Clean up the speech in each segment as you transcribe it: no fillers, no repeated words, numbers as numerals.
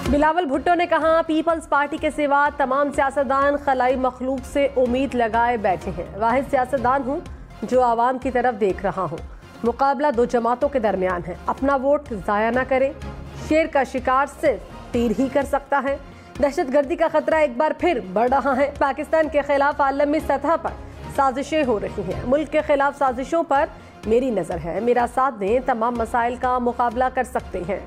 बिलावल भुट्टो ने कहा, peoples party के सिवा तमाम सियासतदान खलाई मखलूक से उम्मीद लगाए बैठे हैं। वाहिद सियासतदान हूँ जो आवाम की तरफ देख रहा हूँ। मुकाबला दो जमातों के दरमियान है। अपना वोट जाया न करें। शेर का शिकार सिर्फ तीर ही कर सकता है। दहशतगर्दी का खतरा एक बार फिर बढ़ रहा है। पाकिस्तान के खिलाफ आलमी सतह पर साजिशें हो रही हैं। मुल्क के खिलाफ साजिशों पर मेरी नजर है। मेरा साथ दें, तमाम मसाइल का मुकाबला कर सकते हैं।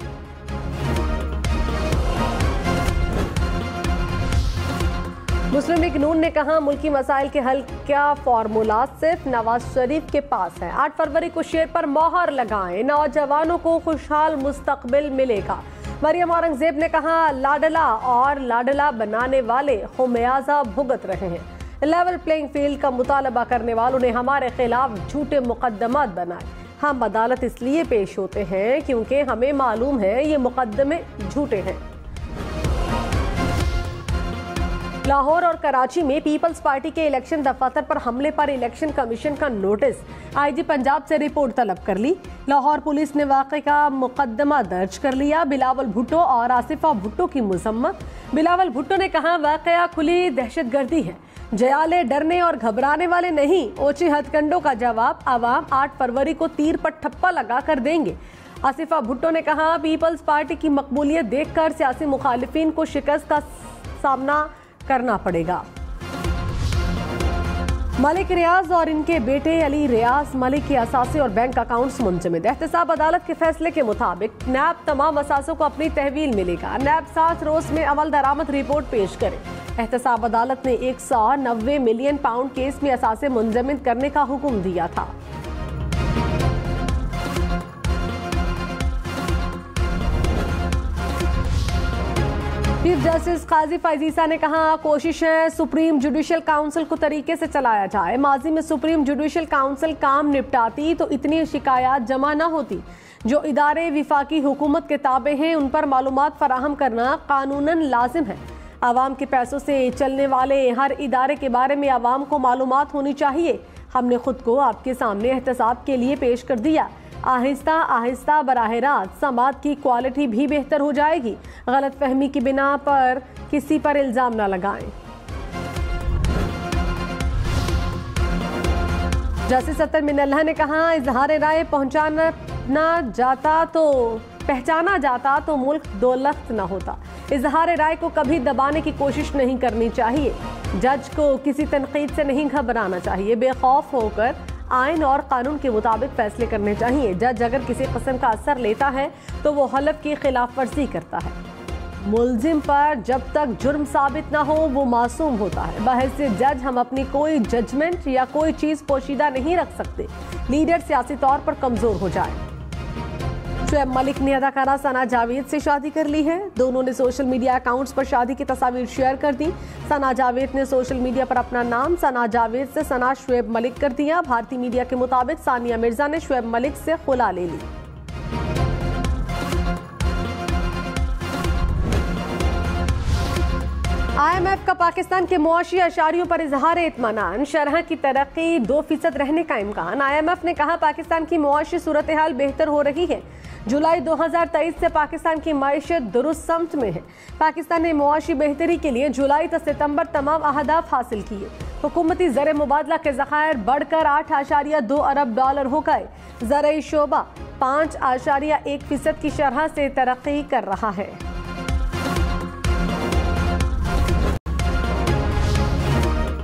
मुस्लिम लीग नून ने कहा, मुल्की मसाइल के हल का फॉर्मूला सिर्फ नवाज शरीफ के पास है। 8 फरवरी को शेर पर मोहर लगाएं, नौजवानों को खुशहाल मुस्तकबिल मिलेगा। मरियम औरंगजेब ने कहा, लाडला और लाडला बनाने वाले खुमियाजा भुगत रहे हैं। लेवल प्लेइंग फील्ड का मुतालबा करने वालों ने हमारे खिलाफ झूठे मुकदमात बनाए। हम अदालत इसलिए पेश होते हैं क्योंकि हमें मालूम है ये मुकदमे झूठे हैं। लाहौर और कराची में पीपल्स पार्टी के इलेक्शन दफ्तर पर हमले पर इलेक्शन कमीशन का नोटिस। आईजी पंजाब से रिपोर्ट तलब कर ली। लाहौर पुलिस ने वाक़े का मुकदमा दर्ज कर लिया। बिलावल भुट्टो और आसिफा भुट्टो की मजम्मत। बिलावल भुट्टो ने कहा, वाक़या खुली दहशतगर्दी है। जयाले डरने और घबराने वाले नहीं। ओछे हथकंडों का जवाब आवाम 8 फरवरी को तीर पर ठप्पा लगा कर देंगे। आसिफा भुट्टो ने कहा, पीपल्स पार्टी की मकबूलियत देखकर सियासी मुखालिफिन को शिकस्त का सामना करना पड़ेगा। मलिक रियाज और इनके बेटे अली रियाज मलिक के असासे और बैंक अकाउंट्स मुंजमद। एहतसाब अदालत के फैसले के मुताबिक नैब तमाम असासों को अपनी तहवील मिलेगा। नैब 7 रोज में अमल दरामद रिपोर्ट पेश करे। एहतसाब अदालत ने 190 मिलियन पाउंड केस में असासे मुंजमद करने का हुक्म दिया था। चीफ जस्टिस काजी फैजीसा ने कहा, कोशिश है सुप्रीम जुडिशल काउंसिल को तरीके से चलाया जाए। माजी में सुप्रीम जुडिशल काउंसिल काम निपटाती तो इतनी शिकायत जमा न होती। जो इदारे विफाकी हुकूमत के ताबे हैं उन पर मालूमात फराहम करना कानूनन लाजिम है। आवाम के पैसों से चलने वाले हर इदारे के बारे में आवाम को मालूमात होनी चाहिए। हमने खुद को आपके सामने एहतसाब के लिए पेश कर दिया। आहिस्ता आहिस्ता बराह रास्त समात की क्वालिटी भी बेहतर हो जाएगी। गलत फहमी की बिना पर किसी पर इल्जाम न लगाएं। जस्टिस अतर मिनल्लाह ने कहा, इजहार राय पहचाना जाता तो मुल्क दौलत न होता। इजहार राय को कभी दबाने की कोशिश नहीं करनी चाहिए। जज को किसी तनकीद से नहीं घबराना चाहिए। बेखौफ होकर आइन और कानून के मुताबिक फैसले करने चाहिए। जज अगर किसी किस्म का असर लेता है तो वो हलफ की खिलाफ वर्जी करता है। मुल्जिम पर जब तक जुर्म साबित ना हो वो मासूम होता है। बहैसियत जज हम अपनी कोई जजमेंट या कोई चीज पोशीदा नहीं रख सकते। लीडर सियासी तौर पर कमजोर हो जाए। शुएब मलिक ने अदाकारा सना जावेद से शादी कर ली है। दोनों ने सोशल मीडिया अकाउंट्स पर शादी की तस्वीर शेयर कर दी। सना जावेद ने सोशल मीडिया पर अपना नाम सना जावेद से सना शुएब मलिक कर दिया। भारतीय मीडिया के मुताबिक सानिया मिर्जा ने शुएब मलिक से खुला ले ली। IMF का पाकिस्तान के मुआशी अशारियों पर इजहार इत्मीनान। शरह की तरक्की 2% रहने का इम्कान। IMF ने कहा, पाकिस्तान की मुआशी सूरत हाल बेहतर हो रही है। जुलाई 2023 से पाकिस्तान की मईशत दुरुस्त समत में है। पाकिस्तान ने मुआशी बेहतरी के लिए जुलाई से सितंबर तमाम अहदाफ हासिल किए। हुकूमती ज़र मुबादला के ज़खायर बढ़कर 8.2 अरब डॉलर हो गए। ज़रई शोबा 5.1% की शरह से तरक्की कर रहा है।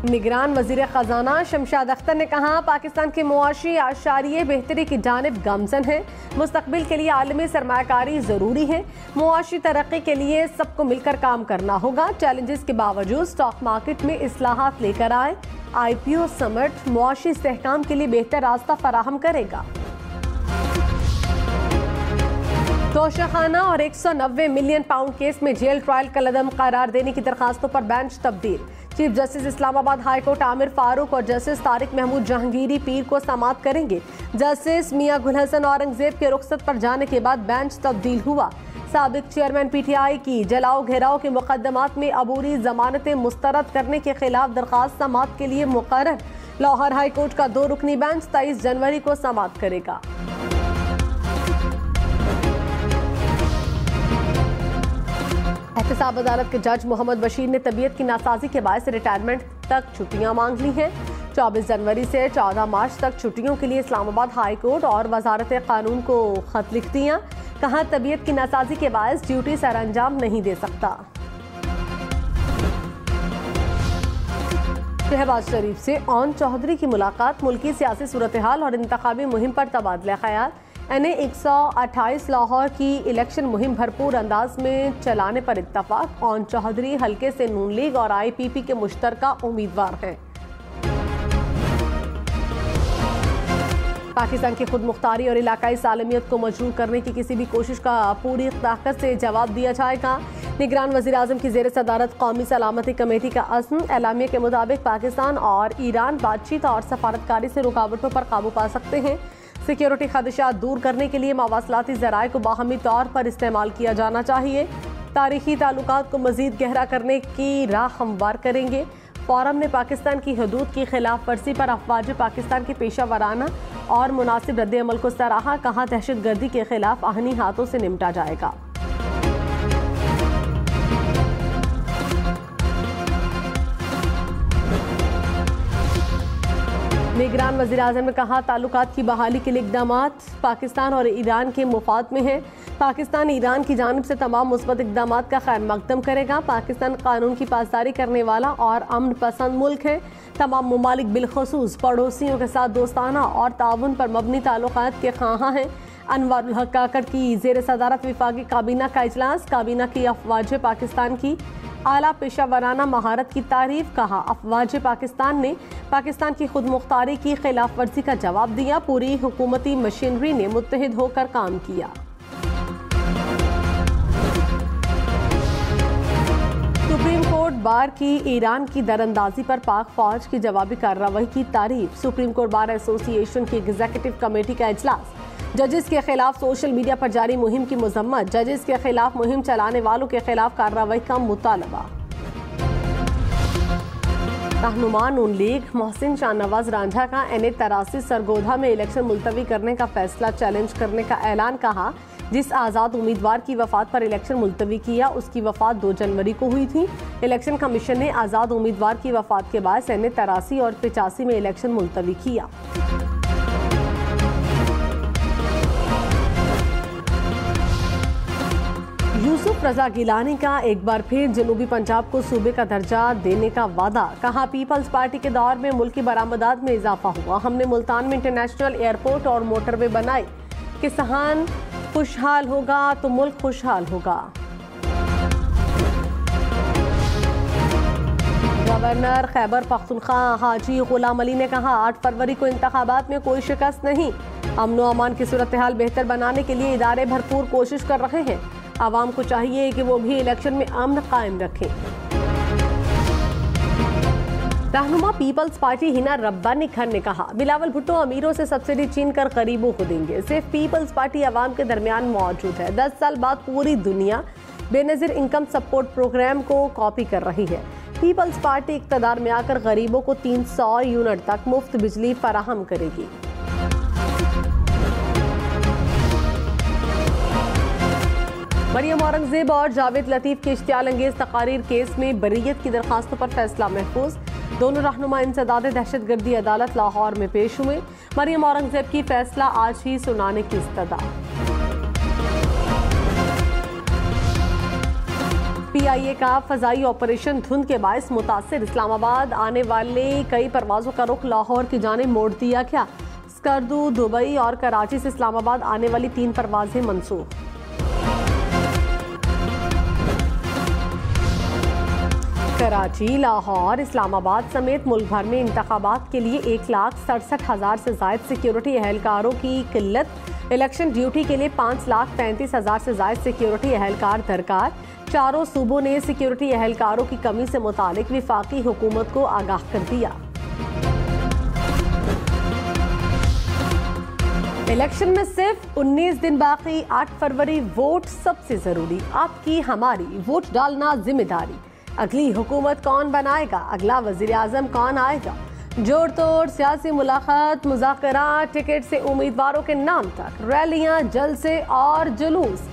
निगरान वजीर खजाना शमशाद अख्तर ने कहा, पाकिस्तान के मुआशी आशारिये बेहतरी की जानिब गामजन है। मुस्तकबिल के लिए आलमी सरमायाकारी जरूरी है। मुआशी तरक्की के लिए सबको मिलकर काम करना होगा। चैलेंजेस के बावजूद स्टॉक मार्केट में इस्लाहात लेकर आए। IPO समिट मुआशी इस्तेहकाम के लिए बेहतर रास्ता फराहम करेगा। तोशाखाना और 190 मिलियन पाउंड केस में जेल ट्रायल का कलअदम करार देने की दरखास्तों पर बेंच तब्दील। Chief justice Islamabad high court Aamir Farooq और जस्टिस तारिक महमूद जहांगीरी पीर को समाअत करेंगे। जस्टिस मियां गुल हसन औरंगजेब के रुखसत पर जाने के बाद बेंच तब्दील हुआ। साबिक चेयरमैन PTI की जलाओ घेराव के मुकदमात में अबूरी जमानतें मुस्तरद करने के खिलाफ दरखास्त समाअत के लिए मुकर्रर। लाहौर हाई कोर्ट का 2 रुकनी बेंच 23 जनवरी को समाअत करेगा। एहतसाब अदालत के जज मोहम्मद बशीर ने तबीयत की नासाजी के बायस रिटायरमेंट तक छुट्टियां मांग ली हैं। 24 जनवरी से 14 मार्च तक छुट्टियों के लिए इस्लामाबाद हाई कोर्ट और वजारत कानून को खत लिख दिया। कहा तबीयत की नासाजी के बायस ड्यूटी सर अंजाम नहीं दे सकता। शहबाज शरीफ से ओन चौधरी की मुलाकात, मुल्की सियासी सूरत हाल और इंतखाबी मुहिम पर तबादला ख्याल। NA 128 लाहौर की इलेक्शन मुहिम भरपूर अंदाज में चलाने पर इत्तफाक। ओन चौधरी हल्के से नून लीग और IPP के मुश्तरका उम्मीदवार हैं। पाकिस्तान की खुद मुख्तारी और इलाकाई सालमियत को मजबूर करने की किसी भी कोशिश का पूरी ताकत से जवाब दिया जाएगा। निगरान वज़ीर आज़म की ज़ेर सदारत कौमी सलामती कमेटी का अज़्म। एलामिया के मुताबिक पाकिस्तान और ईरान बातचीत और सफारतकारी से रुकावटों पर काबू पा सकते हैं। सिक्योरिटी खदशात दूर करने के लिए मवासलाती ज़राए को बाहमी तौर पर इस्तेमाल किया जाना चाहिए। तारीखी ताल्लुकात को मज़ीद गहरा करने की राह हमवार करेंगे। फोरम ने पाकिस्तान की हदूद की खिलाफ वर्जी पर अफवाज पाकिस्तान के पेशा वराना और मुनासिब रद्द अमल को सराहा। कहा दहशत गर्दी के खिलाफ आहनी हाथों से निपटा जाएगा। निगरान वज़ीर आज़म ने कहा ताल्लुकात की बहाली के लिए इक़दामात पाकिस्तान और ईरान के मुफाद में है। पाकिस्तान ईरान की जानिब से तमाम मुस्बत इक़दामात का खैर मकदम करेगा। पाकिस्तान कानून की पासदारी करने वाला और अमन पसंद मुल्क है। तमाम ममालिक बिलखसूस पड़ोसियों के साथ दोस्ताना और ताउन पर मबनी ताल्लुकात के ख्वाहां हैं। अनवारुल हक काकड़ की ज़ेर सदारत विफाकी काबीना का इजलास। काबीना की अफवाज पाकिस्तान की आला पेशा वराना महारत की तारीफ। कहा अफवाज पाकिस्तान ने पाकिस्तान की खुद मुख्तारी की खिलाफ वर्जी का जवाब दिया। पूरी हुकूमती मशीनरी ने मुत्तहिद होकर काम किया। सुप्रीम कोर्ट बार की ईरान की दरअंदाजी पर पाक फौज की जवाबी कार्रवाई की तारीफ। सुप्रीम कोर्ट बार एसोसिएशन की एग्जीक्यूटिव कमेटी का इजलास। जजेस के खिलाफ सोशल मीडिया पर जारी मुहिम की मजम्मत। जजेस के खिलाफ मुहिम चलाने वालों के खिलाफ कार्रवाई का मुतालबा। रहनुमा नून लीग मोहसिन शाहनवाज रांझा का NA 83 सरगोधा में इलेक्शन मुलतवी करने का फैसला चैलेंज करने का ऐलान। कहा जिस आज़ाद उम्मीदवार की वफात पर इलेक्शन मुलतवी किया उसकी वफात 2 जनवरी को हुई थी। इलेक्शन कमीशन ने आज़ाद उम्मीदवार की वफात के बाद NA 83 और 85 में इलेक्शन मुलतवी किया। यूसुफ रजा गिलानी का एक बार फिर जनूबी पंजाब को सूबे का दर्जा देने का वादा। कहा पीपल्स पार्टी के दौर में मुल्की बरामदात में इजाफा हुआ। हमने मुल्तान में इंटरनेशनल एयरपोर्ट और मोटरवे बनाई। किसान खुशहाल होगा तो मुल्क खुशहाल होगा। गवर्नर खैबर पख्तूनख्वा हाजी गुलाम अली ने कहा 8 फरवरी को इंतखाबात में कोई शिकस्त नहीं। अमन व अमान की सूरत हाल बेहतर बनाने के लिए इदारे भरपूर कोशिश कर रहे हैं। आवाम को चाहिए कि वो भी इलेक्शन में अमन कायम रखें। रहनुमा पीपल्स पार्टी हिना रब्बानी खान ने कहा बिलावल भुट्टो अमीरों से सब्सिडी छीन कर गरीबों को देंगे। सिर्फ पीपल्स पार्टी आवाम के दरमियान मौजूद है। 10 साल बाद पूरी दुनिया बेनजीर इनकम सपोर्ट प्रोग्राम को कॉपी कर रही है। पीपल्स पार्टी इक़्तिदार में आकर गरीबों को 300 यूनिट तक मुफ्त बिजली फराहम करेगी। मरियम औरंगजेब और जावेद लतीफ के इश्तियाल अंगेज तकारीर केस में बरीयत की दरखास्तों पर फैसला महफूज। दोनों रहनुमा इंसदाद दहशतगर्दी अदालत लाहौर में पेश हुए। मरियम औरंगजेब की फैसला आज ही सुनाने की इस्तदा। PIA का फजाई ऑपरेशन धुंध के बायस मुतासिर। इस्लामाबाद आने वाले कई परवाजों का रुख लाहौर की जानिब मोड़ दिया गया। स्कर्दू, दुबई और कराची से इस्लामाबाद आने वाली 3 परवाजें मनसूख। कराची, लाहौर, इस्लामाबाद समेत मुल्क भर में इंतखाबात के लिए 1,67,000 से जायद सिक्योरिटी एहलकारों की किल्लत। इलेक्शन ड्यूटी के लिए 5,35,000 से जायद सिक्योरिटी एहलकार दरकार। चारों सूबों ने सिक्योरिटी एहलकारों की कमी से मुतालिक विफाकी हुकूमत को आगाह कर दिया। इलेक्शन में सिर्फ 19 दिन बाकी। 8 फरवरी वोट सबसे जरूरी। आपकी हमारी वोट डालना जिम्मेदारी। अगली हुकूमत कौन बनाएगा, अगला वजीर आजम कौन आएगा, जोड़ तोड़ सियासी मुलाकात, मुज़ाकरात, टिकट से उम्मीदवारों के नाम तक, रैलियां, जलसे और जुलूस।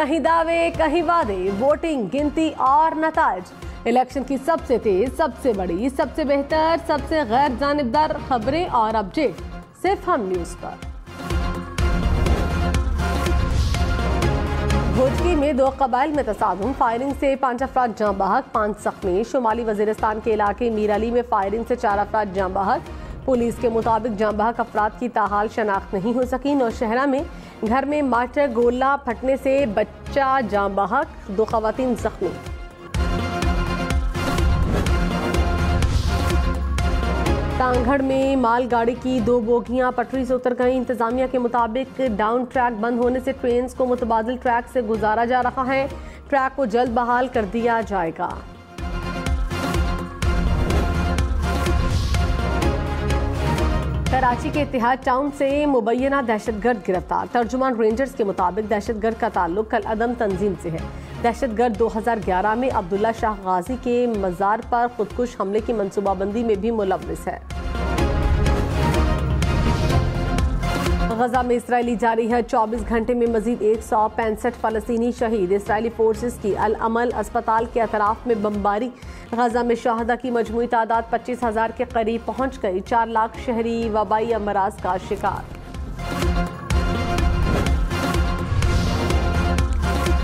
कहीं दावे, कहीं वादे, वोटिंग, गिनती और नताइज। इलेक्शन की सबसे तेज, सबसे बड़ी, सबसे बेहतर, सबसे गैर जानिबदार खबरें और अपडेट सिर्फ हम न्यूज पर। भोजकी में 2 कबाइल में तसादुम, फायरिंग से 5 अफराद जाँ बहक, 5 जख्मी। शुमाली वजीरिस्तान के इलाके मीर अली में फायरिंग से 4 अफराद जाँ बहक। पुलिस के मुताबिक जाँ बहक अफराद की ताहाल शनाख्त नहीं हो सकी। नौशहरा में घर में मार्टर गोला फटने से बच्चा जाँ बहक, 2 खवातीन जख्मी। तांगड़ में मालगाड़ी की 2 बोगियां पटरी से उतर गई। इंतजामिया के मुताबिक डाउन ट्रैक बंद होने से ट्रेन को मुतबादिल ट्रैक से गुजारा जा रहा है। ट्रैक को जल्द बहाल कर दिया जाएगा। कराची के इतिहाद टाउन से मुबैना दहशतगर्द गिरफ्तार। तर्जुमान रेंजर्स के मुताबिक दहशतगर्द का ताल्लुक कल अदम तंजीम से है। दहशतगर्द 2011 में अब्दुल्ला शाह गाजी के मज़ार पर खुदकुश हमले की मंसूबाबंदी में भी मुलव्विस है। गजा में इसराइली जारी है 24 घंटे में मजीद 165 फलस्तीनी शहीद। इसराइली फोर्सेस की अल अमल अस्पताल के अतराफ में बमबारी। गजा में शहादा की मजमूई तादाद 25,000 के करीब पहुंच गई। 4 लाख शहरी वबाई अमराज का शिकार।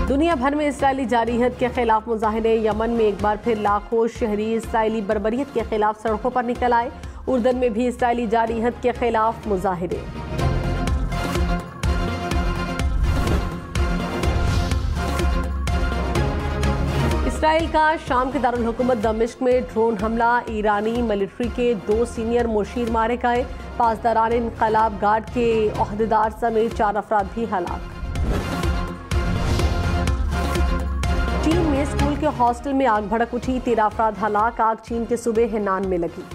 दुनिया भर में इसराइली जारीहत के खिलाफ मुजाहिरे। यमन में एक बार फिर लाखों शहरी इसराइली बर्बरियत के खिलाफ सड़कों पर निकल आए। उर्दन में भी इसराइली जारीहत के खिलाफ मुजाहिरे। इसराइल का शाम के दारुल हुकूमत दमिश्क में ड्रोन हमला। ईरानी मिलिट्री के 2 सीनियर मुशीर मारे गए। पासदारान इनकलाब गार्ड के ओहदेदार समेत 4 अफराद भी हलाक। चीन में स्कूल के हॉस्टल में आग भड़क उठी। 13 अफराद हलाक। आग चीन के सूबे हेनान में लगी।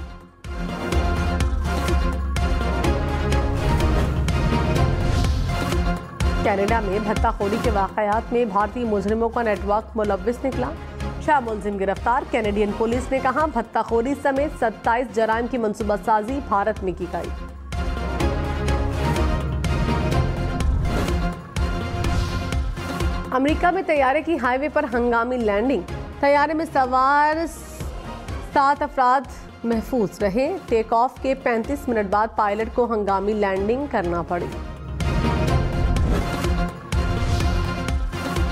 कनाडा में भत्ताखोरी के वाकयात में भारतीय मुजरिमों का नेटवर्क मुलव्विस निकला। 6 मुलजिम गिरफ्तार। कैनेडियन पुलिस ने कहा भत्ताखोरी समेत 27 जराइम की मंसूबासाजी भारत में की गई। अमेरिका में तैयारे की हाईवे पर हंगामी लैंडिंग। तैयारे में सवार 7 अफराद महफूज रहे। टेक ऑफ के 35 मिनट बाद पायलट को हंगामी लैंडिंग करना पड़ी।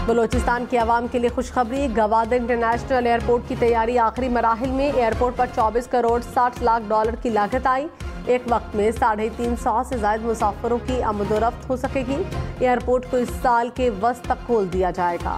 बलोचिस्तान की आवाम के लिए खुशखबरी। गवादर इंटरनेशनल एयरपोर्ट की तैयारी आखिरी मराहिल में। एयरपोर्ट पर 24 करोड़ 60 लाख डॉलर की लागत आई। एक वक्त में 350 से ज्यादा मुसाफिरों की आमदोरफ्त हो सकेगी। एयरपोर्ट को इस साल के वस्त तक खोल दिया जाएगा।